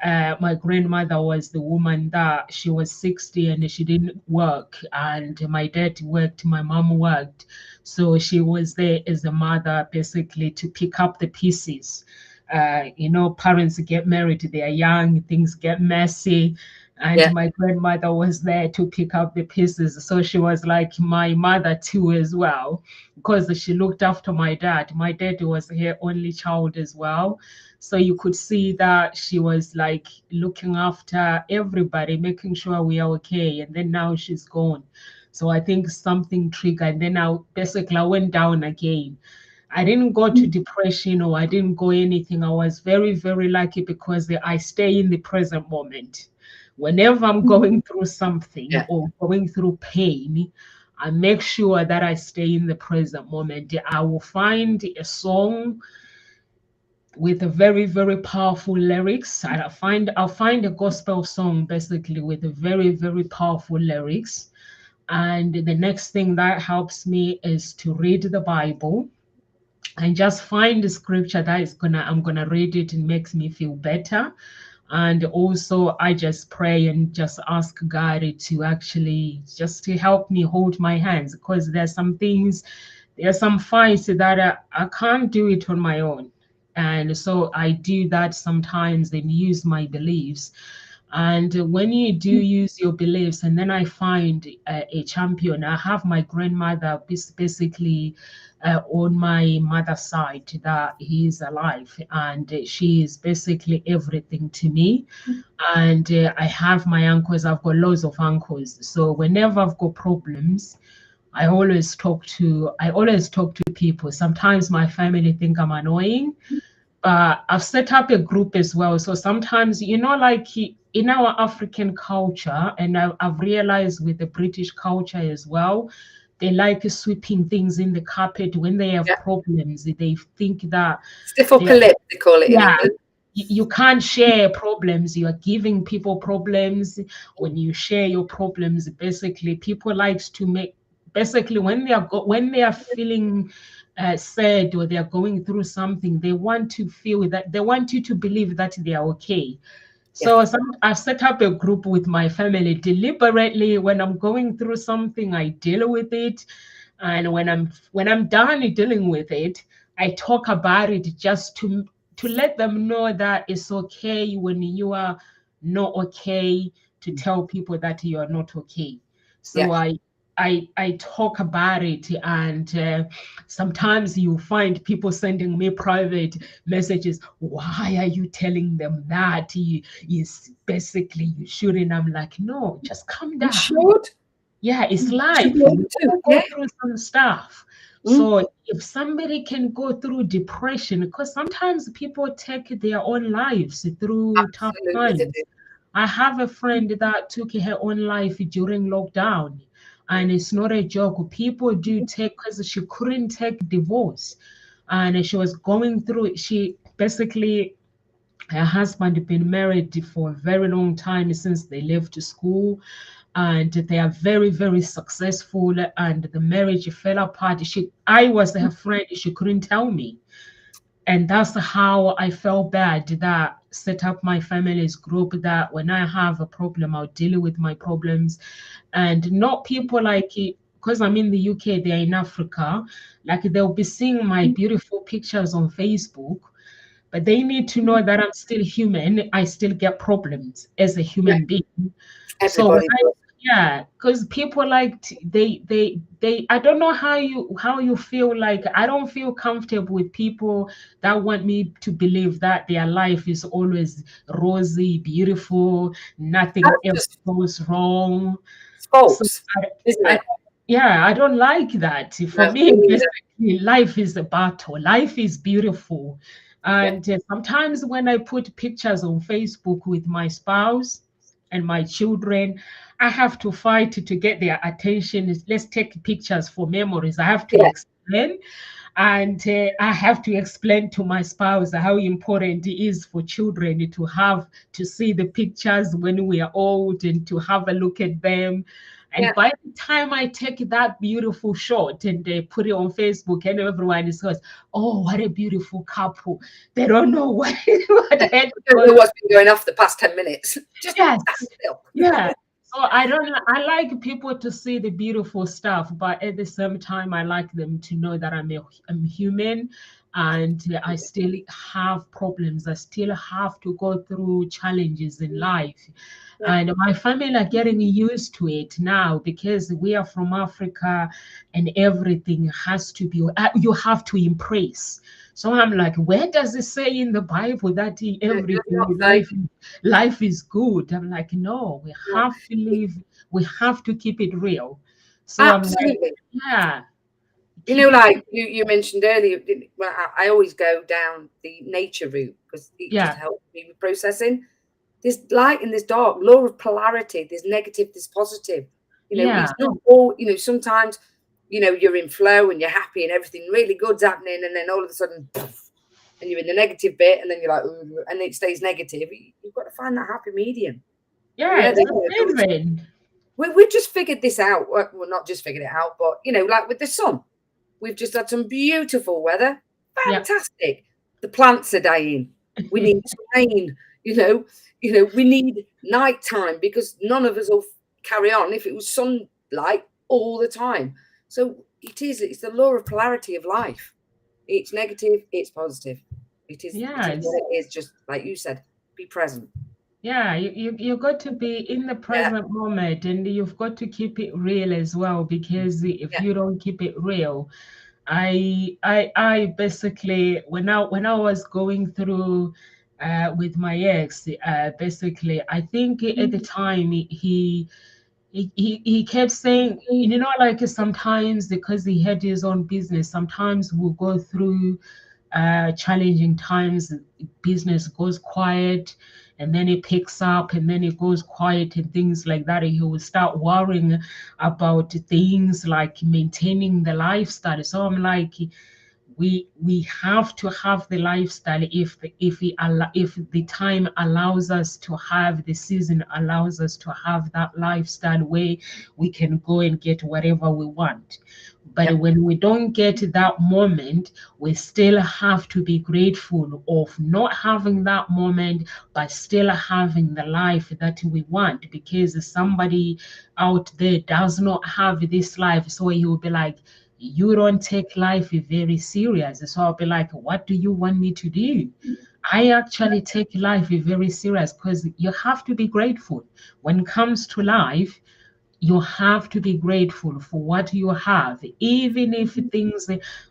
my grandmother was the woman that she was 60 and she didn't work, and my dad worked, my mom worked. So she was there as a mother, basically to pick up the pieces. You know, parents get married, they are young, things get messy. And my grandmother was there to pick up the pieces. So she was like my mother too, as well, because she looked after my dad. My dad was her only child as well. So you could see that she was like looking after everybody, making sure we are okay. And then now she's gone. So I think something triggered. And then I went down again. I didn't go to depression or I didn't go anything. I was very, very lucky because I stay in the present moment. Whenever I'm going through something or going through pain, I make sure that I stay in the present moment. I will find a song with a very, very powerful lyrics. I'll find a gospel song basically with a very, very powerful lyrics. And the next thing that helps me is to read the Bible and just find the scripture that I'm gonna read it and makes me feel better. And also I just pray and just ask God to actually just to help me hold my hands, because there's some fights that I can't do it on my own. And so I do that sometimes and use my beliefs. And when you do use your beliefs, and then I find a champion, I have my grandmother basically on my mother's side that he is alive, and she is basically everything to me. And I have my uncles, I've got loads of uncles. So whenever I've got problems, I always talk to people. Sometimes my family think I'm annoying, but I've set up a group as well. So sometimes, you know, like in our African culture, and I've realized with the British culture as well, they like sweeping things in the carpet when they have problems. They think that stiff upper lip, they call it in England. you can't share problems. You are giving people problems. When you share your problems, basically people likes to make, basically when when they are feeling sad, or they are going through something, they want to feel that, they want you to believe that they are okay. Yeah. So I've set up a group with my family deliberately. When I'm going through something, I deal with it, and when I'm done dealing with it, I talk about it, just to let them know that it's okay when you are not okay, to tell people that you are not okay. So Yeah. I talk about it, and sometimes you find people sending me private messages. Why are you telling them that? Is basically you shouldn't. I'm like, no, just calm You down. should. Yeah, it's You should life. be We able to. all go Yeah. through some stuff. Mm. So if somebody can go through depression, because sometimes people take their own lives through tough Absolutely they times. do. I have a friend that took her own life during lockdown, and it's not a joke. People do take, because she couldn't take divorce, and she was going through. She basically, her husband had been married for a very long time, since they left school, and they are very, very successful, and the marriage fell apart. I was her friend, she couldn't tell me, and that's how I felt bad, that set up my family's group, that when I have a problem, I'll deal with my problems, and not people like, because I'm in the UK, they're in Africa, like they'll be seeing my beautiful pictures on Facebook, but they need to know that I'm still human. I still get problems as a Yeah. human being. So when Everybody I, does. yeah, because people like they I don't know how you feel. Like, I don't feel comfortable with people that want me to believe that their life is always rosy, beautiful, nothing That's ever just goes wrong. So false, I, isn't I it? don't, yeah, I don't like that. For No, me, me neither. basically, life is a battle. Life is beautiful. Yeah. And sometimes when I put pictures on Facebook with my spouse and my children, I have to fight to get their attention. Let's take pictures for memories. I have to Yeah. explain, and I have to explain to my spouse how important it is for children to have to see the pictures when we are old, and to have a look at them. And Yeah. by the time I take that beautiful shot and they put it on Facebook, and everyone is goes, "Oh, what a beautiful couple!" They don't know what I had don't gone know on. what's been going off the past 10 minutes. Just stand Yes, still. yeah. So I don't. I like people to see the beautiful stuff, but at the same time, I like them to know that I'm human, and I still have problems. I still have to go through challenges in life, Yeah. and my family are getting used to it now, because we are from Africa, and everything has to be. You have to impress. So I'm like, where does it say in the Bible that It does everything not in say. life is good? I'm like, no, we No. have to live, we have to keep it real. So I'm like, Absolutely. yeah, You know, keep it, like you mentioned earlier, well, I always go down the nature route because it just yeah, helps me with processing. There's light and there's dark, law of polarity, there's negative, there's positive. yeah, It's not all, sometimes, you're in flow and you're happy and everything really good's happening, and then all of a sudden, poof, and you're in the negative bit, and then you're like, "Ooh," and it stays negative. You've got to find that happy medium. yeah, Yeah, it's amazing. we've just figured this out. Well, not just figured it out, but like with the sun, we've just had some beautiful weather. Yeah, Fantastic. The plants are dying. We need rain. We need nighttime because none of us will carry on if it was sunlight all the time. So it's the law of polarity of life. It's negative, it's positive. It is yes. what it is, just like you said, be present. Yeah, you got to be in the Yeah, present moment, and you've got to keep it real as well, because if yeah. you don't keep it real, I basically, when I was going through with my ex, basically I think at the time he kept saying, like sometimes, because he had his own business, sometimes we'll go through challenging times, business goes quiet, and then it picks up, and then it goes quiet, and things like that. And he will start worrying about things like maintaining the lifestyle. So I'm like, we have to have the lifestyle if the time allows us to have, the season allows us to have that lifestyle where we can go and get whatever we want. But Yep. when we don't get that moment, we still have to be grateful of not having that moment, but still having the life that we want, because somebody out there does not have this life. So he'll be like, you don't take life very serious. So I'll be like, what do you want me to do? I actually take life very serious, because you have to be grateful. When it comes to life, you have to be grateful for what you have, even if things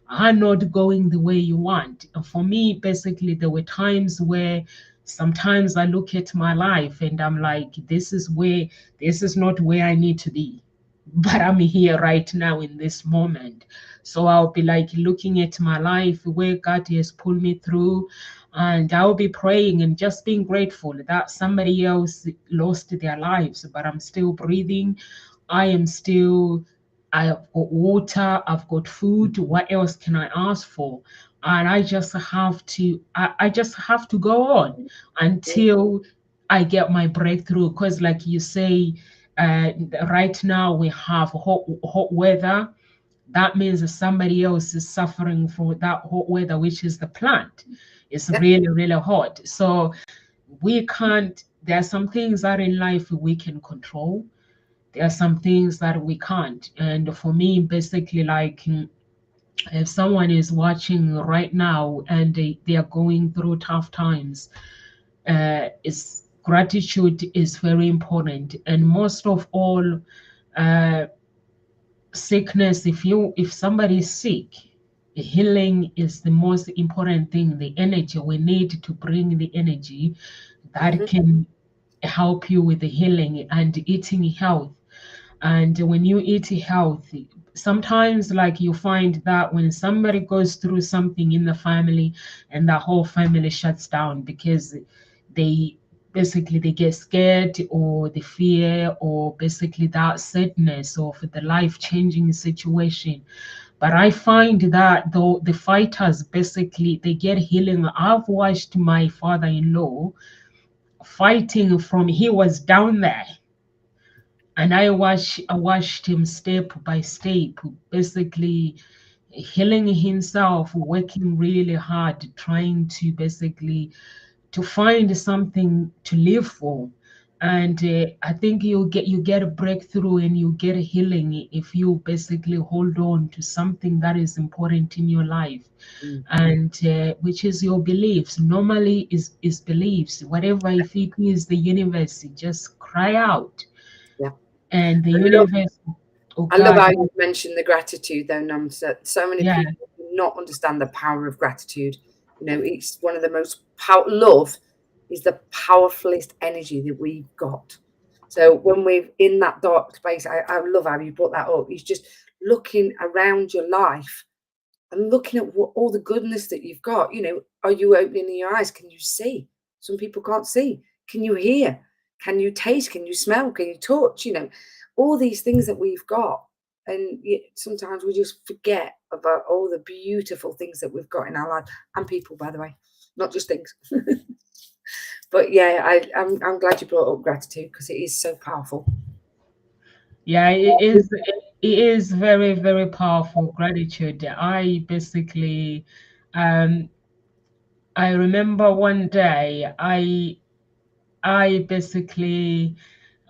are not going the way you want. For me, basically, there were times where sometimes I look at my life and I'm like, this is not where I need to be. But I'm here right now in this moment. So I'll be like looking at my life where God has pulled me through, and I'll be praying and just being grateful that somebody else lost their lives, but I'm still breathing. I am still, I have got water, I've got food. What else can I ask for? And I just have to go on until I get my breakthrough. Because, like you say, uh, right now we have hot weather. That means that somebody else is suffering from that hot weather, which is the plant. It's Yep. really, really hot. So we can't, there are some things that in life we can control. There are some things that we can't. And for me, basically, like, if someone is watching right now and they are going through tough times, is gratitude is very important. And most of all, uh, sickness, if somebody is sick, healing is the most important thing. The energy we need to bring, the energy that Mhm. can help you with the healing, and eating health. And when you eat healthy, sometimes like you find that when somebody goes through something in the family, and the whole family shuts down because they they get scared, or the fear, or basically that sadness of the life-changing situation. But I find that though the fighters, basically they get healing. I've watched my father-in-law fighting from he was down there, and I watched him step by step, basically healing himself, working really hard, trying to basically to find something to live for. And I think you get a breakthrough and you get a healing if you basically hold on to something that is important in your life, Mm. and which is your beliefs. Normally is beliefs. Whatever, if it is the universe, just cry out, Yeah. and the I love, universe, oh I love God, how you mentioned the gratitude, though, Nam. So many yeah, people do not understand the power of gratitude. You know, it's one of the most love is the powerfulest energy that we've got. So when we're in that dark space, I love how you brought that up. It's just looking around your life and looking at what all the goodness that you've got. You know, are you opening your eyes? Can you see? Some people can't see. Can you hear? Can you taste? Can you smell? Can you touch? You know, all these things that we've got. And yet sometimes we just forget about all the beautiful things that we've got in our life, and people, by the way, not just things. But yeah, I'm glad you brought up gratitude, because it is so powerful. yeah, it is very, very powerful. Gratitude. Um I remember one day I basically,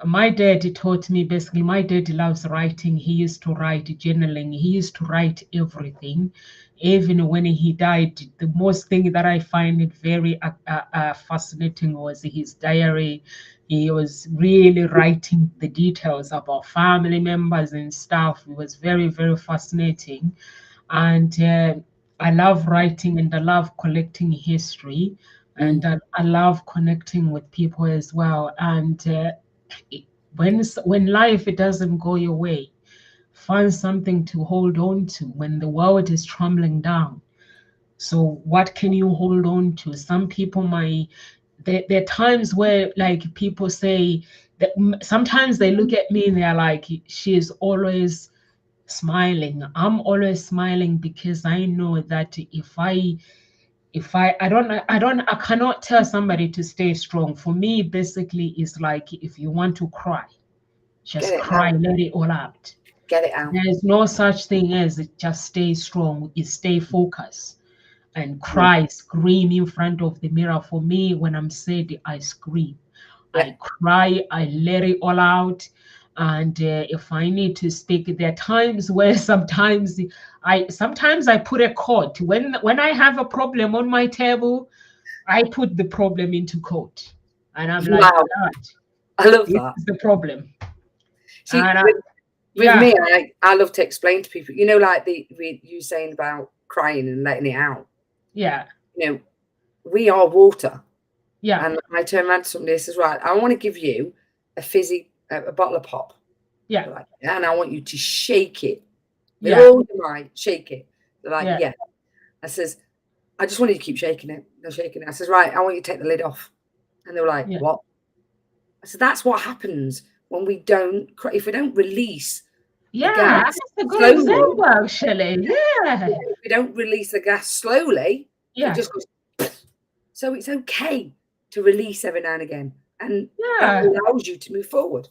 my dad taught me, basically my dad loves writing. He used to write, journaling, he used to write everything. Even when he died, the most thing that I find it very fascinating was his diary. He was really writing the details about family members and stuff. It was very, very fascinating. And I love writing, and I love collecting history, Mm. and I love connecting with people as well. And when life doesn't go your way, find something to hold on to when the world is crumbling down. So what can you hold on to? Some people might, there are times where like people say that sometimes they look at me and they're like, she's always smiling. I'm always smiling because I know that I cannot tell somebody to stay strong. For me, basically, it's like if you want to cry, Get just it cry, out. let it all out. Get it out. There's no such thing as just stay strong, is stay focused and Yeah. cry, scream in front of the mirror. For me, when I'm sad, I scream. Yeah. I cry, I let it all out. And if I need to speak, there are times where sometimes I put a quote. When I have a problem on my table, I put the problem into quote. And I'm like, Wow. God, I love this that. is the problem. See, And with yeah, me, I love to explain to people, like you saying about crying and letting it out. yeah, We are water. yeah, And I turn around to somebody and says, right, I want to give you a bottle of pop. yeah, They're like, yeah, and I want you to shake it with yeah, all your might, shake it. They're like, yeah, yeah. I says, I just want you to keep shaking it. They're shaking it. I says, right, I want you to take the lid off. And they were like, yeah. what? I said, that's what happens when we don't, if we don't release the Yeah, gas that's a good slowly. example, actually. Yeah, If we don't release the gas slowly, it yeah, just goes. So it's okay to release every now and again. And that yeah. allows you to move forward.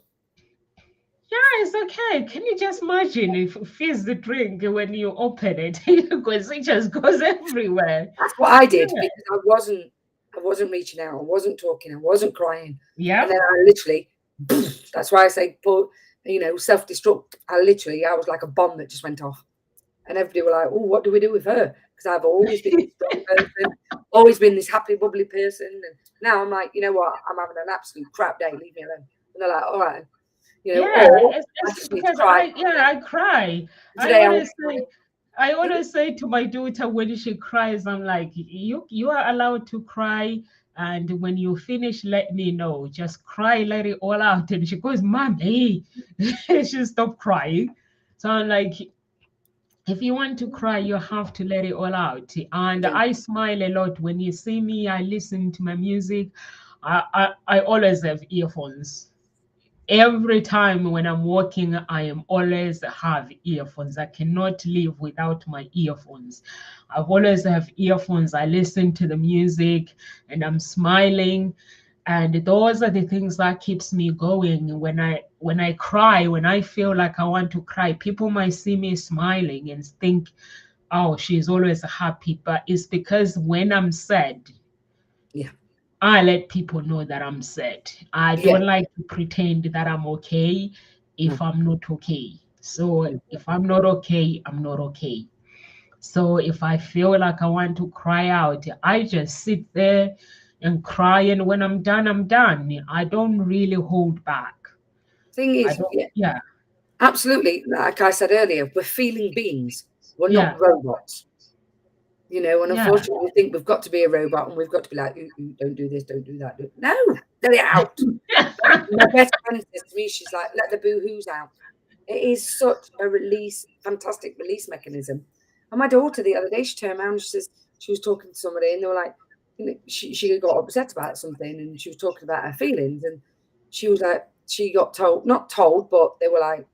Yeah, it's okay. Can you just imagine if you fizz the drink when you open it? Because it just goes everywhere. That's what I did Yeah, because I wasn't reaching out, I wasn't talking, I wasn't crying. And yeah, then I literally, that's why I say, self-destruct. I was like a bomb that just went off. And everybody were like, oh, what do we do with her? Because I've always been this strong person, always been this happy, bubbly person. And now I'm like, you know what? I'm having an absolute crap day. Leave me alone. And they're like, all right. yeah. Or I It's just need to because cry. I cry. I Today I want always say, I to cry. always say to my daughter when she cries, I'm like, you are allowed to cry, and when you finish, let me know. Just cry, let it all out. And she goes, Mom, hey, she stopped crying. So I'm like, if you want to cry, you have to let it all out. And Yeah. I smile a lot when you see me. I listen to my music. I always have earphones. Every time when I'm walking, I am always have earphones. I cannot live without my earphones. I've always have earphones. I listen to the music and I'm smiling. And those are the things that keeps me going. When I cry, when I feel like I want to cry, people might see me smiling and think, oh, she's always happy. But it's because when I'm sad, Yeah. I let people know that I'm sad. I Yeah. don't like to pretend that I'm okay if No. I'm not okay. So No. if I'm not okay, I'm not okay. So if I feel like I want to cry out, I just sit there and cry. And when I'm done, I'm done. I don't really hold back. Thing I is, don't, yeah, yeah, absolutely. Like I said earlier, we're feeling beings. We're not yeah, robots. And yeah, unfortunately, we think we've got to be a robot and we've got to be like, don't do this, don't do that. No, let it out. My best friend says to me, she's like, let the boo-hoos out. It is such a fantastic release mechanism. And my daughter the other day, she turned around and she says, she was talking to somebody and they were like, she got upset about something and she was talking about her feelings. And she was like, she got told, not told, but they were like,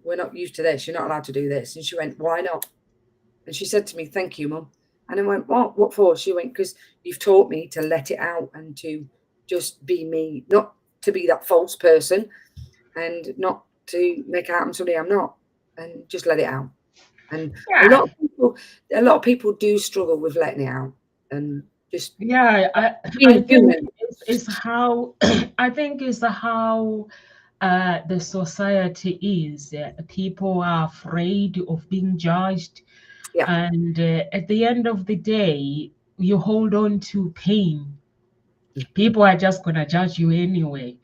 we're not used to this. You're not allowed to do this. And she went, why not? And she said to me, thank you, Mum. And I went, what for? She went, because you've taught me to let it out and to just be me, not to be that false person and not to make out I'm somebody I'm not, and just let it out. And a yeah, lot of people do struggle with letting it out and just yeah. I being think human. it's how I think it's how the society is. People are afraid of being judged, Yeah, and at the end of the day, you hold on to pain. yeah, People are just gonna judge you anyway.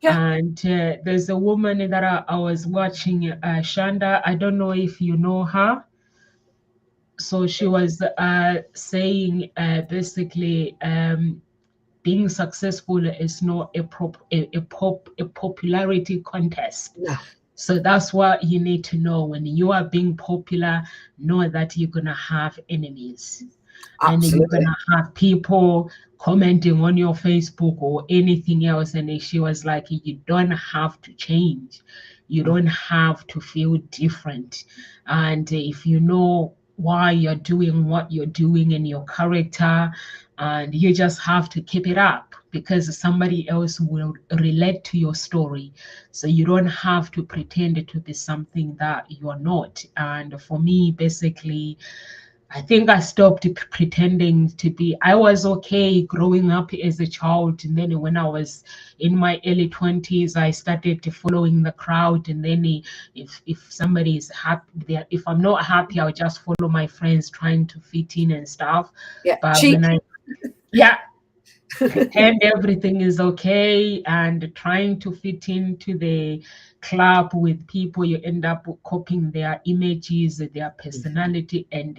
yeah. And there's a woman that I was watching, Shanda. I don't know if you know her. So she was saying basically being successful is not a popularity contest. No, So that's what you need to know. When you are being popular, know that you're gonna have enemies. And you're Absolutely. gonna have people commenting on your Facebook or anything else. And she was like, you don't have to change. You don't have to feel different. And if you know why you're doing what you're doing in your character, and you just have to keep it up because somebody else will relate to your story. So you don't have to pretend to be something that you're not. And for me, basically, I think I stopped pretending to be. I was okay growing up as a child, and then when I was in my early 20s, I started following the crowd. And then if somebody is happy, if I'm not happy, I'll just follow my friends trying to fit in and stuff. Yeah. But Cheap. when yeah, pretend everything is okay and trying to fit into the club with people, you end up copying their images, their personality, and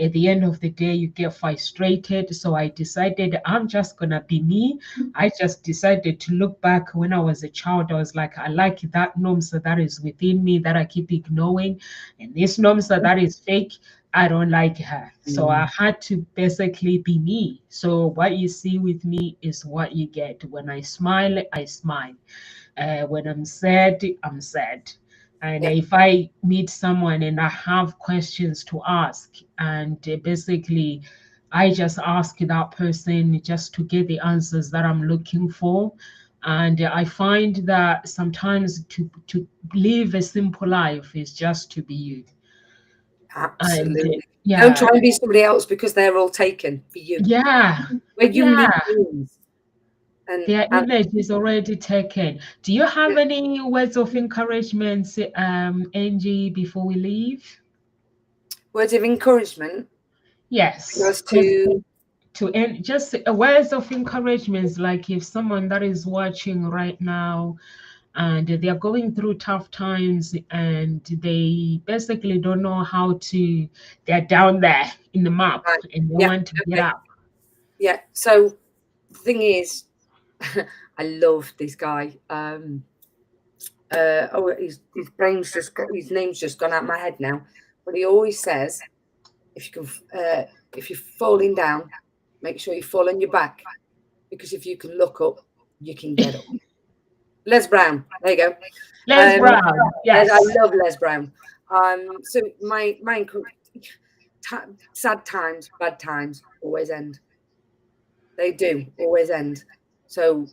at the end of the day you get frustrated. So I decided I'm just gonna be me. I just decided to look back when I was a child. I was like, I like that Nomsa that is within me that I keep ignoring, and this Nomsa that is fake, I don't like her. So I had to basically be me. So what you see with me is what you get. When I smile, I smile. When I'm sad, I'm sad. And Yeah. if I meet someone and I have questions to ask, and basically I just ask that person just to get the answers that I'm looking for. And I find that sometimes to live a simple life is just to be you. And Absolutely. Don't yeah, try and be somebody else because they're all taken for you. yeah, We're yeah. unique beings. Their And image is already taken. Do you have any words of encouragement, Angie, before we leave? words of encouragement Yes, was because to to end, just words of encouragement, like if someone that is watching right now and they are going through tough times and they basically don't know how to, they're down there in the map right. and they Yeah. want to get Okay. up. Yeah. So the thing is, I love this guy. His brain's just got his name's just gone out my head now. But he always says, if you can, if you're falling down, make sure you fall on your back, because if you can look up, you can get up. Les Brown, there you go. Les Brown, I yes. love Les Brown. So sad times, bad times always end. They do always end. So,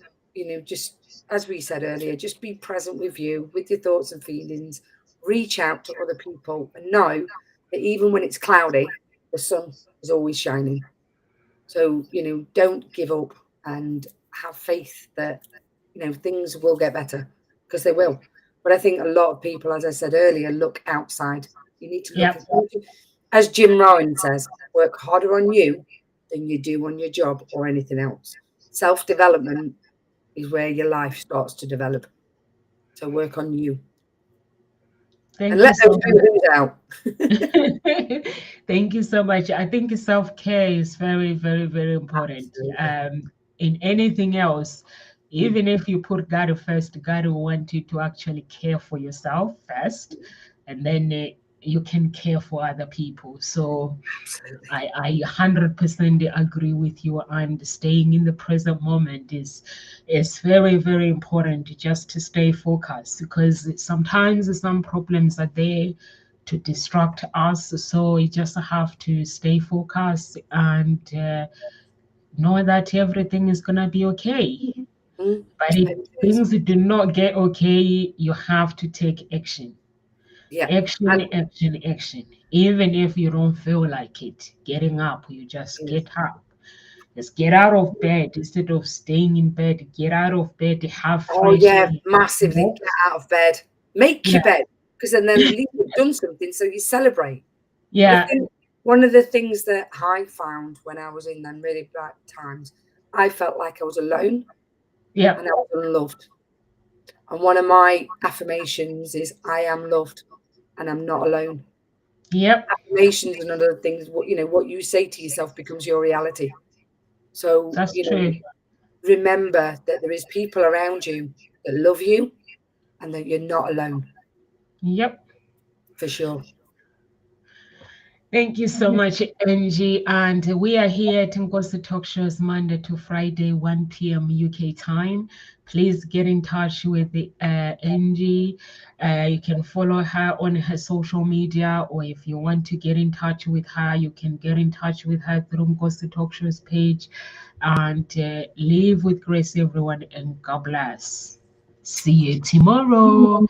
just as we said earlier, just be present with you, with your thoughts and feelings. Reach out to other people and know that even when it's cloudy, the sun is always shining. So, don't give up and have faith that, things will get better, because they will. But I think a lot of people, as I said earlier, look outside. You need to look Yep. at, as Jim Rohn says, work harder on you than you do on your job or anything else. Self-development is where your life starts to develop. So work on you and Thank you let those so boo-boos out. much. Thank you so much. I think self-care is very, very, very important. Absolutely. In anything else, even if you put God first, God will want you to actually care for yourself first, and then you can care for other people. So Absolutely. I 100% agree with you. And staying in the present moment is very, very important just to stay focused, because sometimes some problems are there to distract us. So you just have to stay focused and know that everything is going to be okay. Mm, But if it is. things do not get okay, you have to take action. Yeah. Action, And action, action. Even if you don't feel like it, getting up, you just get up. Just get out of bed instead of staying in bed. Get out of bed, have oh fresh yeah, air. massively Walk. get out of bed. Make Yeah, your bed, because then at least you've done something, so you celebrate. But I yeah, think one of the things that I found when I was in them really bad times, I felt like I was alone yeah, and I was unloved. And one of my affirmations is, I am loved and I'm not alone. yep. Affirmations and other things, what you say to yourself becomes your reality. So, That's true. remember that there is people around you that love you and that you're not alone, Yep. for sure. Thank you so much, Angie. And we are here at Mkosi Talk Shows Monday to Friday, 1 p.m. UK time. Please get in touch with Angie. You can follow her on her social media, or if you want to get in touch with her, you can get in touch with her through Mkosi Talk Shows page. And live with grace, everyone, and God bless. See you tomorrow.